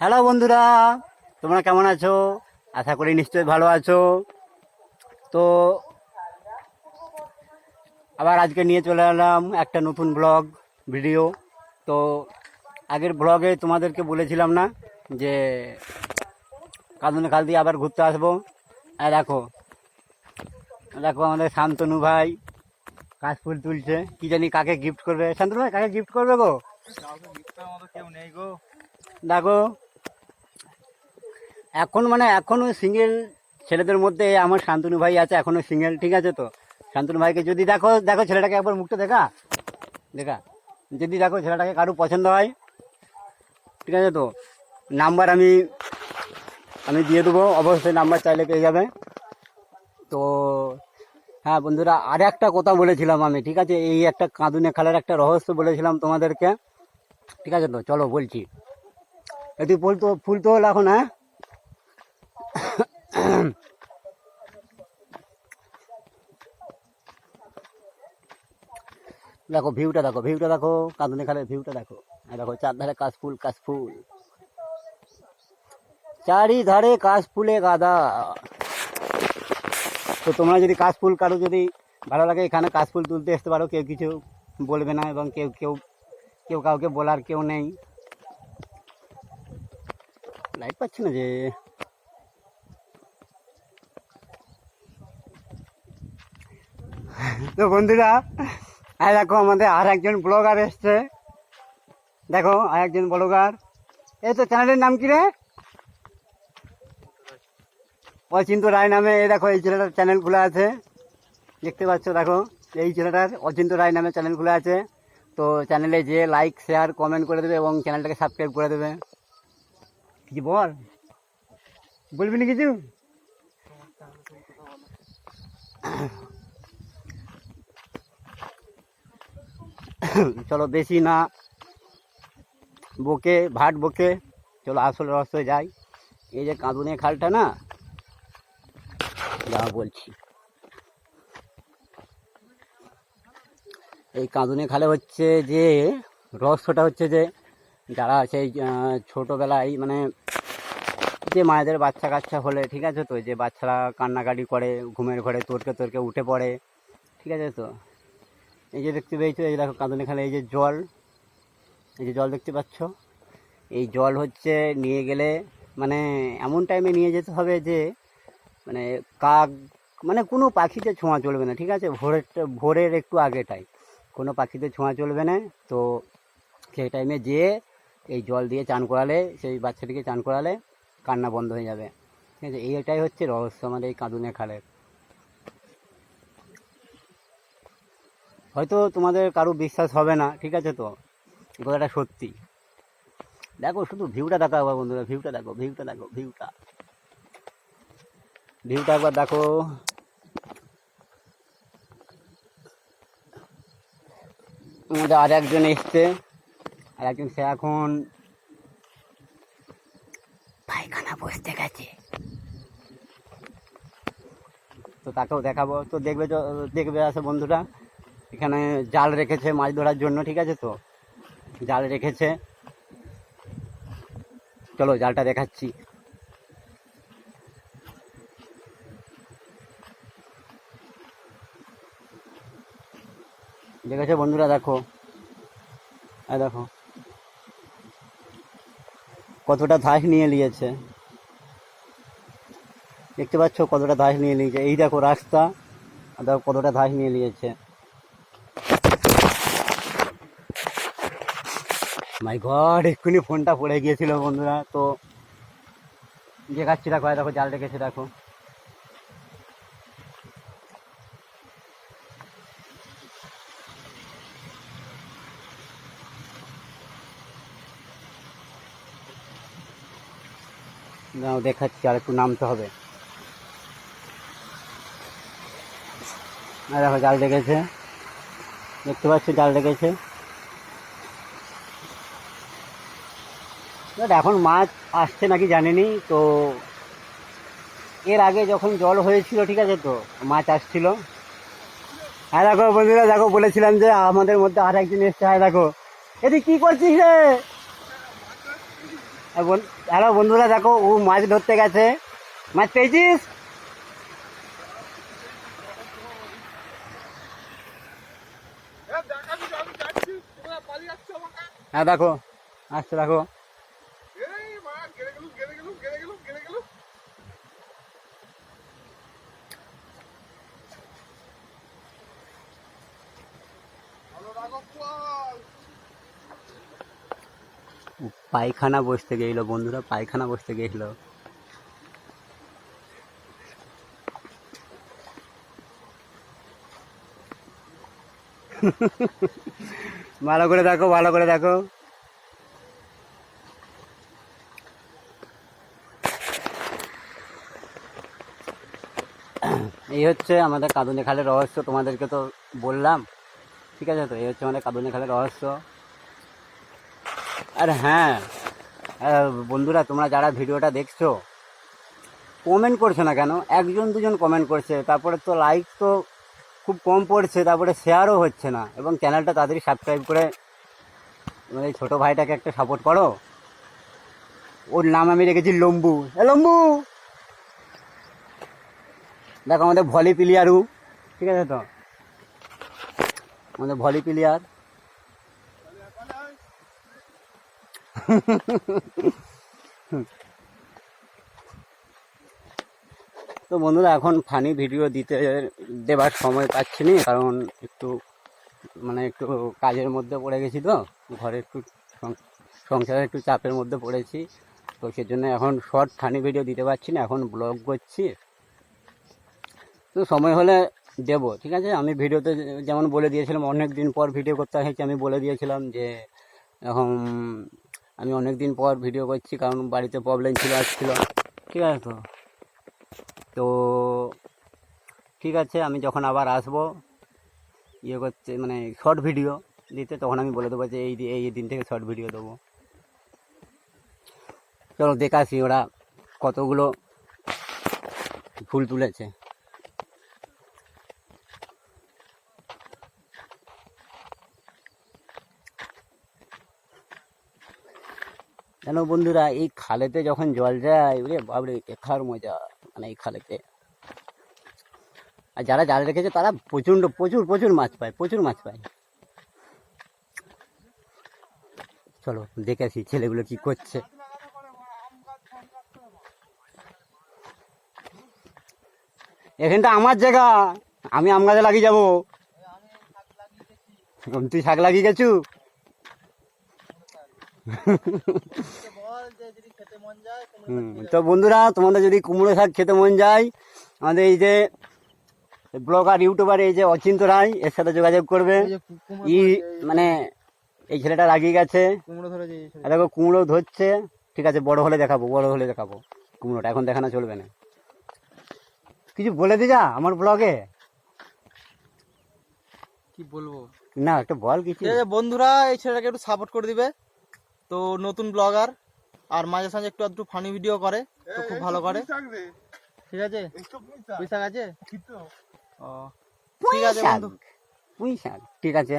Hello বন্ধুরা, তোমরা কেমন আছো? আশা করি নিশ্চয়ই ভালো আছো। তো আবার আজকে নিয়ে চলে এলাম একটা নতুন ব্লগ ভিডিও। তো আগের ব্লগে তোমাদেরকে বলেছিলাম না যে কাঁদুনে খাল দিয়ে আবার ঘুরতে আসবো। দেখো দেখো আমাদের শান্তনু ভাই কাশফুল তুলছে, কি জানি কাকে গিফট করবে। শান্তনু ভাই কাকে গিফট করবে গো? কেউ নেই গো। দেখো এখনো সিঙ্গেল ছেলেদের মধ্যে আমার শান্তনু ভাই আছে, এখনো সিঙ্গেল। ঠিক আছে, তো শান্তনু ভাইকে যদি দেখো দেখো ছেলেটাকে একবার মুখটা দেখা দেখা যদি দেখো ছেলেটাকে কারো পছন্দ হয়, ঠিক আছে, তো নাম্বার আমি দিয়ে দেবো, অবশ্যই নাম্বার চাইলে পেয়ে যাবে। তো হ্যাঁ বন্ধুরা, আর একটা কথা বলেছিলাম আমি, ঠিক আছে, এই একটা কাঁদুনে খালের একটা রহস্য বলেছিলাম তোমাদেরকে, ঠিক আছে, তো চলো বলছি। তুই ফুল তো হলো এখন। হ্যাঁ, দেখো ভিউটা দেখো কাঁদুনে খালের ভিউটা দেখো। দেখো চারধারে কাশফুল কাশফুল, চারিধারে কাশফুলে গাদা। তো তোমরা যদি কাশফুল কারো যদি ভালো লাগে, এখানে কাশফুল তুলতে আসতে পারো, কেউ কিছু বলবে না, এবং কেউ কেউ কেউ কাউকে বলার কেউ নেই। লাইট পাচ্ছি না যে। তো বন্ধুরা, দেখো আমাদের আর একজন ব্লগার এসছে। দেখো আর একজন ব্লগার, এই তো চ্যানেলের নাম কি রে? অচিন্ত রায় নামে। এই দেখো এই ছেলেটার চ্যানেল খোলা আছে, দেখতে পাচ্ছ। দেখো এই ছেলেটার অচিন্ত রায় নামে চ্যানেল খোলা আছে। তো চ্যানেলে যে লাইক শেয়ার কমেন্ট করে দেবে এবং চ্যানেলটাকে সাবস্ক্রাইব করে দেবে। কিছু বলবি না কিছু? চলো বেশি না বকে, চলো আসল রহস্যে যাই। এই যে কাঁদুনে খালটা না, যা বলছি, এই কাঁদুনে খালে হচ্ছে যে রহস্যটা হচ্ছে যে যারা সেই ছোটোবেলায় মানে যে মায়েদের বাচ্চা কাচ্চা হলে, ঠিক আছে, তো যে বাচ্চারা কান্নাকাটি করে ঘুমের ঘরে তোরকে উঠে পড়ে, ঠিক আছে, তো এই যে দেখতে পেয়েছো, এই দেখো কাঁদুনে খালে এই যে জল দেখতে পাচ্ছ। এই জল হচ্ছে নিয়ে গেলে মানে এমন টাইমে নিয়ে যেতে হবে যে মানে কাক মানে কোনো পাখিতে ছোঁয়া চলবে না, ঠিক আছে, ভোরের একটু আগেটাই কোনো পাখিতে ছোঁয়া চলবে না। তো সেই টাইমে যেয়ে এই জল দিয়ে চান করালে, সেই বাচ্চাটিকে চান করালে কান্না বন্ধ হয়ে যাবে, ঠিক আছে। এইটাই হচ্ছে রহস্য আমাদের এই কাঁদুনে খালের। হয়তো তোমাদের কারো বিশ্বাস হবে না, ঠিক আছে, তো কথাটা সত্যি। দেখো শুধু ভিউটা দেখো একবার বন্ধুরা, ভিউটা একবার দেখো। আমাদের আর একজন এসছে, আর একজন সে এখন পায়খানা বসতে গেছে, তো তাকেও দেখাবো। তো দেখবে আসে বন্ধুরা, এখানে জাল রেখেছে মাছ ধরার জন্য, ঠিক আছে, তো জাল রেখেছে, চলো জালটা দেখাচ্ছি। দেখেছো বন্ধুরা, দেখো দেখো কতটা ধাস নিয়ে নিয়েছে, দেখতে পাচ্ছ কতটা ধাস নিয়ে নিয়েছে। এই দেখো রাস্তা, আর দেখো কতটা ধাস নিয়ে নিয়েছে। মাই গড, এক্ষুনি ফোনটা পড়ে গিয়েছিল বন্ধুরা। তো দেখাচ্ছি, দেখো দেখো জাল রেখেছে, দেখো দেখাচ্ছি, আর একটু নামতে হবে। দেখো জাল রেখেছে, দেখতে পাচ্ছ জাল রেখেছে। এখন মাছ আসছে নাকি জানিনি। তো এর আগে যখন জল হয়েছিল, ঠিক আছে, তো মাছ আসছিল। হ্যাঁ দেখো বন্ধুরা, দেখো বলেছিলাম যে আমাদের মধ্যে আর একজন এসছে। হ্যাঁ দেখো, এদি কি করছিস রে? হ্যালো বন্ধুরা, দেখো ও মাছ ধরতে গেছে। মাছ পেয়েছিস? হ্যাঁ দেখো আসছে, দেখো। পায়খানা বসতে গেছিল বন্ধুরা, পায়খানা বসতে গেছিল। ভালো করে দেখো, ভালো করে দেখো। এই হচ্ছে আমাদের কাঁদুনি খালের রহস্য, তোমাদেরকে তো বললাম, ঠিক আছে? তো এই হচ্ছে আমাদের কাঁদুনি খালের রহস্য। আর হ্যাঁ বন্ধুরা, তোমরা যারা ভিডিওটা দেখছো কমেন্ট করছো না কেন? একজন দুজন কমেন্ট করছে, তারপরে তো লাইক তো খুব কম পড়ছে, তারপরে শেয়ারও হচ্ছে না। এবং চ্যানেলটা তাড়াতাড়ি সাবস্ক্রাইব করে মানে এই ছোটো ভাইটাকে একটা সাপোর্ট করো। ওর নাম আমি রেখেছি লম্বু। লম্বু দেখো আমাদের ভলি প্লেয়ারও, ঠিক আছে? তো আমাদের ভলি প্লেয়ার। তো বন্ধুরা, এখন ফানি ভিডিও দেবার সময় পাচ্ছি না, কারণ একটু একটু কাজের মধ্যে পড়ে গেছি, তো ঘরে একটু সংসারে একটু চাপের মধ্যে পড়েছি। তো সেজন্য এখন শর্ট ফানি ভিডিও দিতে পারছি না, এখন ব্লগ করছি। তো সময় হলে দেবো, ঠিক আছে? আমি ভিডিওতে যেমন বলে দিয়েছিলাম, অনেক দিন পর ভিডিও করতে হয়েছে। আমি বলে দিয়েছিলাম যে এখন আমি অনেক দিন পর ভিডিও করছি, কারণ বাড়িতে প্রবলেম আসছিল, ঠিক আছে? তো ঠিক আছে, আমি যখন আবার আসবো ইয়ে করতে শর্ট ভিডিও দিতে, তখন আমি বলে দেবো যে এই দিন থেকে শর্ট ভিডিও দেবো। চলো দেখাসি ওরা কতগুলো ফুল তুলেছে। জানো বন্ধুরা, এই খালেতে যখন জল যায়, ওরে বাবরে দেখার মজা, এই খালেতে। আর যারা জাল রেখেছে তারা প্রচুর মাছ পায়, প্রচুর মাছ পায়। চলো দেখে আসি ছেলেগুলো কি করছে। এখানটা আমার জায়গা, আমি আম গাছে লাগিয়ে যাবো। তুই শাক লাগিয়ে গেছু? তো বন্ধুরা, তোমাদের যদি কুমড়ো শাক খেতে মন যায়, আমাদের এই যে ব্লগার ইউটিউবার এই যে অচিন্ত রায়, এর সাথে যোগাযোগ করবে। এই ছেলেটা লাগিয়ে গেছে, দেখো কুমড়ো ধরছে, ঠিক আছে? বড় হলে দেখাবো কুমড়োটা, এখন দেখানো চলবে না। কিছু বলে দি যা আমার ব্লগে, কি বলবো না একটা বল কিছু। বন্ধুরা, এই ছেলেটাকে একটু সাপোর্ট করে দিবে। তো নতুন ব্লগার, আর মাঝে সাঝে একটু ফানি ভিডিও করে, তো খুব ভালো করে, ঠিক আছে? পয়সা আছে, ঠিক আছে বন্ধু, পুঁই শাক, ঠিক আছে।